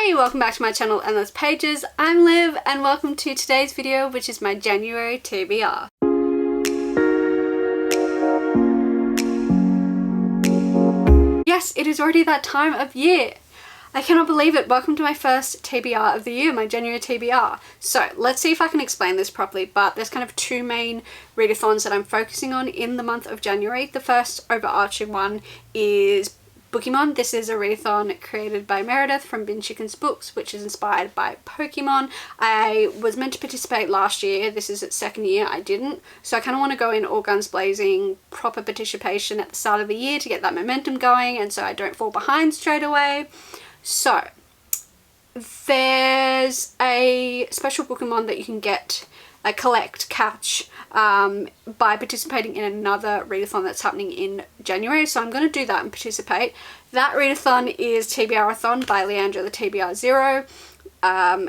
Hey, welcome back to my channel Endless Pages. I'm Liv and welcome to today's video, which is my January TBR. Yes, it is already that time of year. I cannot believe it. Welcome to my first TBR of the year, my January TBR. So let's see if I can explain this properly, but there's kind of two main readathons that I'm focusing on in the month of January. The first overarching one is Bookemon. This is a readathon created by Meredith from Bin Chicken's Books, which is inspired by Pokemon. I was meant to participate last year. This is its second year. I didn't. So I kind of want to go in all guns blazing, proper participation at the start of the year to get that momentum going and so I don't fall behind straight away. So there's a special Bookemon that you can get, catch by participating in another readathon that's happening in January. So I'm going to do that and participate. That readathon is TBRathon by Leandra the TBR Zero.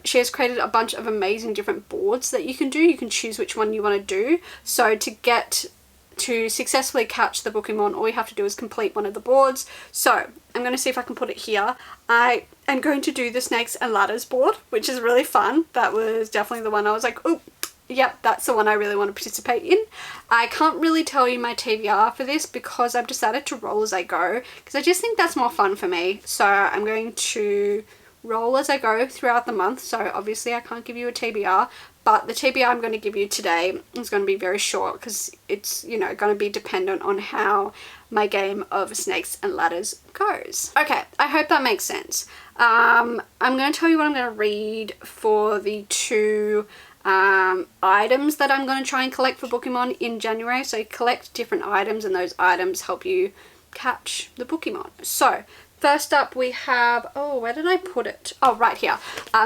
She has created a bunch of amazing different boards that you can do. You can choose which one you want to do. So to successfully catch the Bookemon, all you have to do is complete one of the boards. So I'm going to see if I can put it here. I am going to do the Snakes and Ladders board, which is really fun. That was definitely the one I was like, oh, yep, that's the one I really want to participate in. I can't really tell you my TBR for this because I've decided to roll as I go because I just think that's more fun for me. So I'm going to roll as I go throughout the month. So obviously I can't give you a TBR, but the TBR I'm going to give you today is going to be very short because it's, you know, going to be dependent on how my game of Snakes and Ladders goes. Okay, I hope that makes sense. I'm going to tell you what I'm going to read for the two items that I'm going to try and collect for Bookemon in January. So you collect different items and those items help you catch the Bookemon. So first up we have, oh, where did I put it? Oh, right here.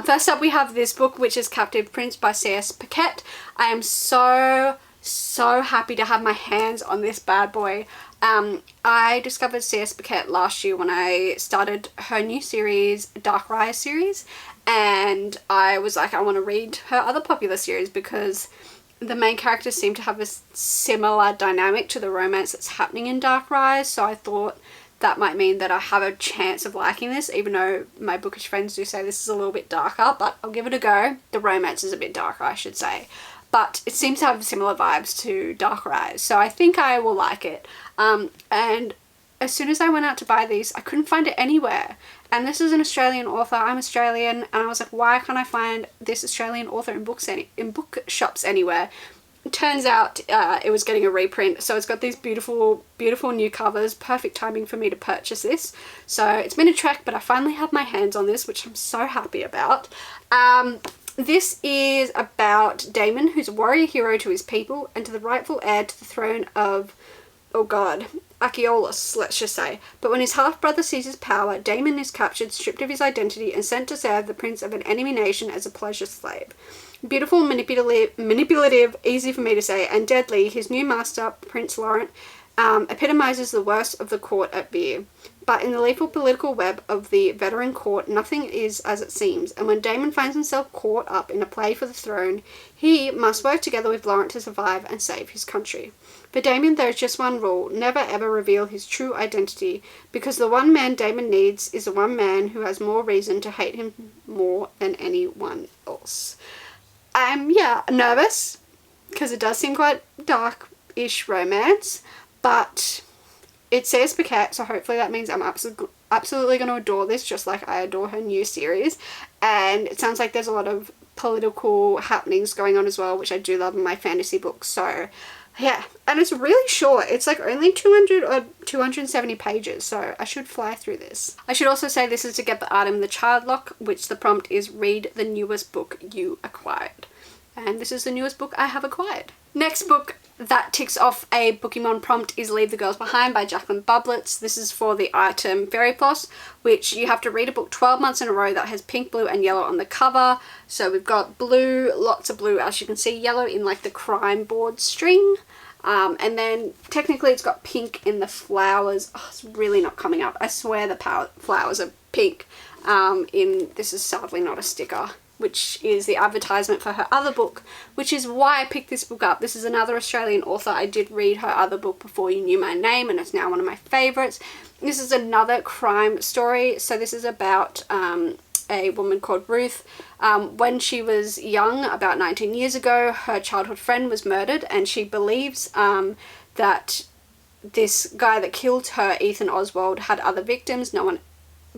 First up we have this book, which is Captive Prince by C.S. Paquette. I am so happy to have my hands on this bad boy. I discovered C.S. Paquette last year when I started her new series, Dark Rise series, and I was like, I want to read her other popular series because the main characters seem to have a similar dynamic to the romance that's happening in Dark Rise, so I thought that might mean that I have a chance of liking this, even though my bookish friends do say this is a little bit darker, but I'll give it a go. The romance is a bit darker, I should say, but it seems to have similar vibes to Dark Rise, so I think I will like it. And as soon as I went out to buy these, I couldn't find it anywhere. And this is an Australian author. I'm Australian, and I was like, why can't I find this Australian author in bookshops anywhere? It turns out it was getting a reprint, so it's got these beautiful new covers. Perfect timing for me to purchase this. So it's been a trek, but I finally have my hands on this, which I'm so happy about. This is about Damon, who's a warrior hero to his people and to the rightful heir to the throne of, oh god, Archaeolus, let's just say. But when his half-brother seizes power, Damon is captured, stripped of his identity, and sent to serve the prince of an enemy nation as a pleasure slave. Beautiful, manipulative, easy for me to say, and deadly, his new master, Prince Laurent, epitomizes the worst of the court at beer. But in the lethal political web of the veteran court, nothing is as it seems, and when Damon finds himself caught up in a play for the throne, he must work together with Laurent to survive and save his country. For Damon, there is just one rule: never ever reveal his true identity, because the one man Damon needs is the one man who has more reason to hate him more than anyone else. I'm, nervous, because it does seem quite dark-ish romance, but it says Paquette, so hopefully that means I'm absolutely going to adore this, just like I adore her new series. And it sounds like there's a lot of political happenings going on as well, which I do love in my fantasy books. So yeah, and it's really short. It's like only 200 or 270 pages, so I should fly through this. I should also say this is to get the item The Child Lock, which the prompt is read the newest book you acquired. And this is the newest book I have acquired. Next book that ticks off a Bookemon prompt is Leave the Girls Behind by Jacqueline Bublitz. This is for the item Fairy Floss, which you have to read a book 12 months in a row that has pink, blue and yellow on the cover. So we've got blue, lots of blue as you can see, yellow in like the crime board string. And then technically it's got pink in the flowers. Oh, it's really not coming up. I swear the flowers are pink. This is sadly not a sticker, which is the advertisement for her other book, which is why I picked this book up. This is another Australian author. I did read her other book, Before You Knew My Name, and it's now one of my favourites. This is another crime story. So this is about It's a woman called Ruth. When she was young, about 19 years ago, her childhood friend was murdered, and she believes that this guy that killed her, Ethan Oswald, had other victims. No one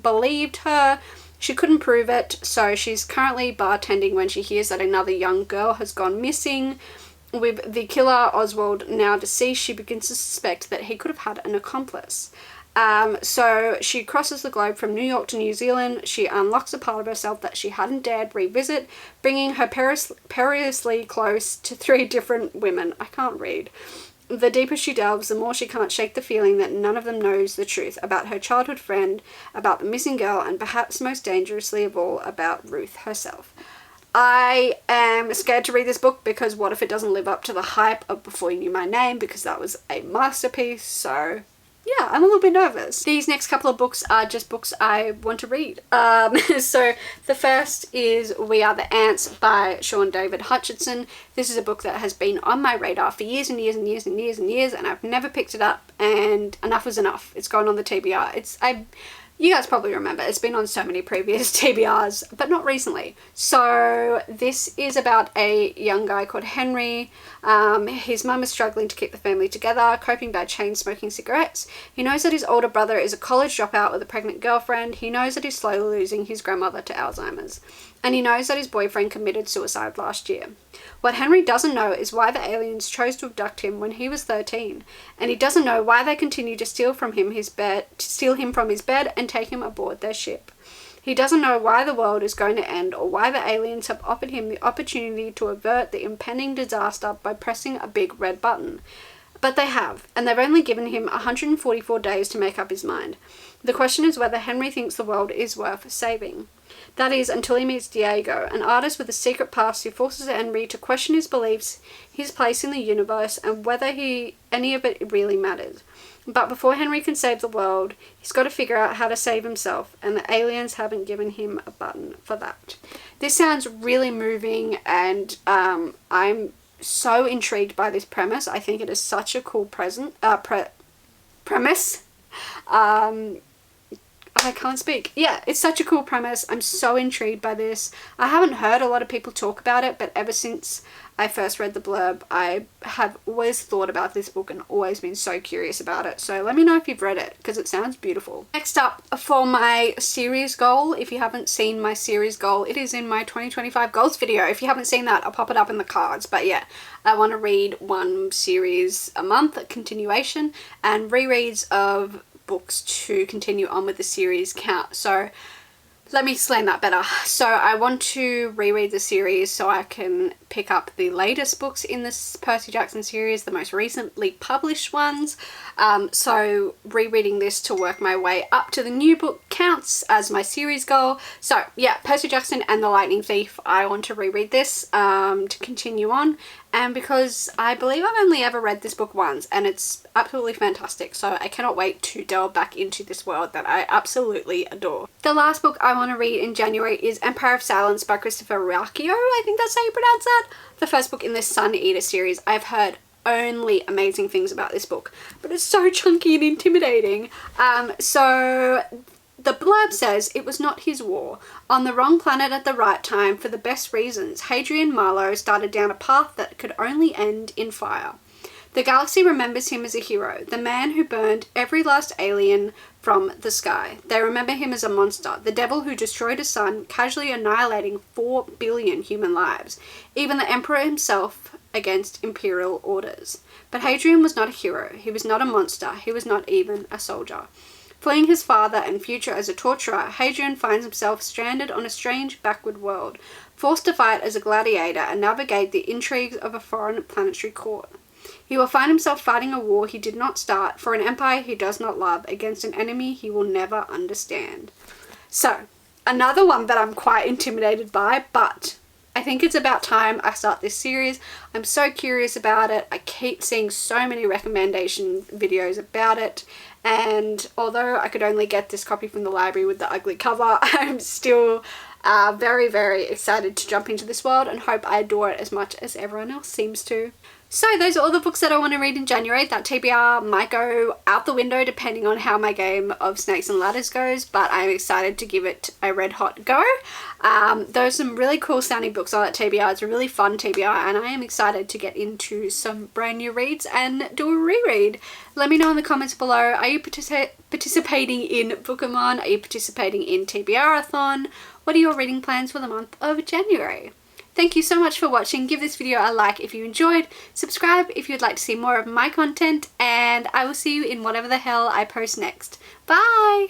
believed her. She couldn't prove it, so she's currently bartending when she hears that another young girl has gone missing. With the killer, Oswald, now deceased, she begins to suspect that he could have had an accomplice. So she crosses the globe from New York to New Zealand. She unlocks a part of herself that she hadn't dared revisit, bringing her perilously close to 3 different women. I can't read. The deeper she delves, the more she can't shake the feeling that none of them knows the truth about her childhood friend, about the missing girl, and perhaps most dangerously of all, about Ruth herself. I am scared to read this book because what if it doesn't live up to the hype of Before You Knew My Name, because that was a masterpiece, so yeah, I'm a little bit nervous. These next couple of books are just books I want to read. So the first is We Are the Ants by Sean David Hutchinson. This is a book that has been on my radar for years and years and years and years and years, and I've never picked it up, and enough was enough. It's gone on the TBR. You guys probably remember, it's been on so many previous TBRs, but not recently. So this is about a young guy called Henry. His mum is struggling to keep the family together, coping by chain smoking cigarettes. He knows that his older brother is a college dropout with a pregnant girlfriend. He knows that he's slowly losing his grandmother to Alzheimer's. And he knows that his boyfriend committed suicide last year. What Henry doesn't know is why the aliens chose to abduct him when he was 13, and he doesn't know why they continue to steal him from his bed and take him aboard their ship. He doesn't know why the world is going to end, or why the aliens have offered him the opportunity to avert the impending disaster by pressing a big red button. But they have, and they've only given him 144 days to make up his mind. The question is whether Henry thinks the world is worth saving. That is, until he meets Diego, an artist with a secret past who forces Henry to question his beliefs, his place in the universe, and whether any of it really matters. But before Henry can save the world, he's got to figure out how to save himself, and the aliens haven't given him a button for that. This sounds really moving, and I'm so intrigued by this premise. I think it is such a cool premise. I can't speak. Yeah, it's such a cool premise. I'm so intrigued by this. I haven't heard a lot of people talk about it, but ever since I first read the blurb, I have always thought about this book and always been so curious about it. So let me know if you've read it, because it sounds beautiful. Next up, for my series goal, if you haven't seen my series goal, it is in my 2025 goals video. If you haven't seen that, I'll pop it up in the cards. But yeah, I want to read 1 series a month, a continuation, and rereads of books to continue on with the series count. So let me explain that better. So I want to reread the series so I can pick up the latest books in this Percy Jackson series, the most recently published ones. So rereading this to work my way up to the new book counts as my series goal. So yeah, Percy Jackson and the Lightning Thief, I want to reread this to continue on. And because I believe I've only ever read this book once, and it's absolutely fantastic, so I cannot wait to delve back into this world that I absolutely adore. The last book I want to read in January is Empire of Silence by Christopher Racchio. I think that's how you pronounce that. The first book in the Sun Eater series. I've heard only amazing things about this book, but it's so chunky and intimidating. So the blurb says, it was not his war. On the wrong planet at the right time for the best reasons, Hadrian Marlowe started down a path that could only end in fire. The galaxy remembers him as a hero, the man who burned every last alien from the sky. They remember him as a monster, the devil who destroyed a sun, casually annihilating 4 billion human lives, even the emperor himself against imperial orders. But Hadrian was not a hero, he was not a monster, he was not even a soldier. Fleeing his father and future as a torturer, Hadrian finds himself stranded on a strange backward world, forced to fight as a gladiator and navigate the intrigues of a foreign planetary court. He will find himself fighting a war he did not start for an empire he does not love against an enemy he will never understand. So, another one that I'm quite intimidated by, but I think it's about time I start this series. I'm so curious about it. I keep seeing so many recommendation videos about it, and although I could only get this copy from the library with the ugly cover, I'm still very, very excited to jump into this world and hope I adore it as much as everyone else seems to. So those are all the books that I want to read in January. That TBR might go out the window depending on how my game of Snakes and Ladders goes, but I'm excited to give it a red hot go. There's some really cool sounding books on that TBR. It's a really fun TBR and I am excited to get into some brand new reads and do a reread. Let me know in the comments below, are you participating in Bookemon? Are you participating in TBRathon? What are your reading plans for the month of January? Thank you so much for watching. Give this video a like if you enjoyed, subscribe if you'd like to see more of my content, and I will see you in whatever the hell I post next. Bye!